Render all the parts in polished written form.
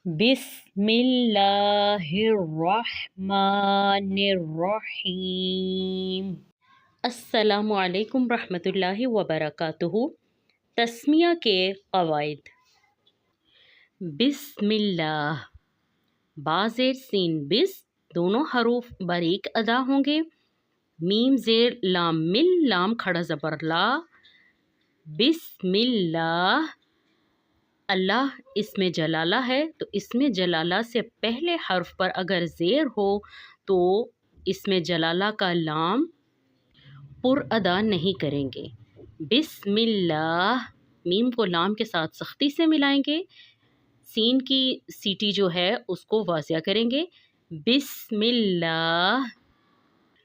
بسم اللہ الرحمن الرحیم۔ السلام علیکم ورحمۃ اللہ وبرکاتہ۔ تسمیہ کے قواعد۔ بسم اللہ، با زیر سین بس دونوں حروف باریک ادا ہوں گے۔ میم زیر لام مل، لام کھڑا زبر لا، بسم اللہ۔ اللہ اسم جلالہ ہے تو اسم جلالہ سے پہلے حرف پر اگر زیر ہو تو اسم جلالہ کا لام پر ادا نہیں کریں گے۔ بسم اللہ، میم کو لام کے ساتھ سختی سے ملائیں گے، سین کی سیٹی جو ہے اس کو واضح کریں گے۔ بسم اللہ،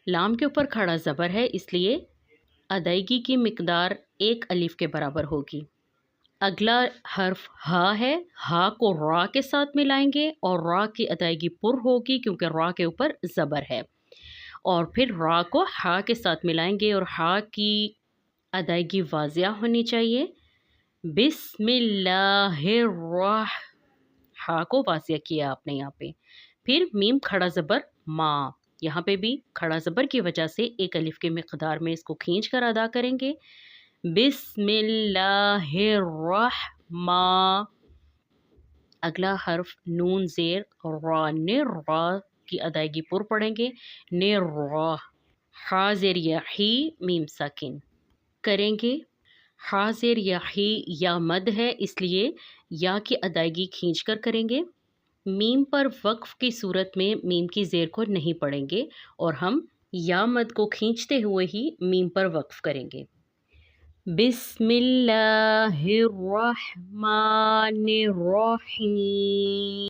لام کے اوپر کھڑا زبر ہے اس لیے ادائیگی کی مقدار 1 الف کے برابر ہوگی۔ اگلا حرف ہا ہے، ہا کو را کے ساتھ ملائیں گے اور را کی ادائیگی پر ہوگی کیونکہ را کے اوپر زبر ہے، اور پھر را کو ہا کے ساتھ ملائیں گے اور ہا کی ادائیگی واضح ہونی چاہیے۔ بسم اللہ ہا کو واضح کیا آپ نے یہاں پہ۔ پھر میم کھڑا زبر ماں، یہاں پہ بھی کھڑا زبر کی وجہ سے 1 الف کی مقدار میں اس کو کھینچ کر ادا کریں گے۔ بسم اللہ الرحمن۔ اگلا حرف نون زیر را، نر را کی ادائیگی پر پڑھیں گے، نر را۔ ہا زیر یحی، میم ساکن کریں گے۔ ہا زیر یحی یا مد ہے اس لیے یا کی ادائیگی کھینچ کر کریں گے۔ میم پر وقف کی صورت میں میم کی زیر کو نہیں پڑھیں گے اور ہم یا مد کو کھینچتے ہوئے ہی میم پر وقف کریں گے۔ بسم اللہ الرحمن الرحیم۔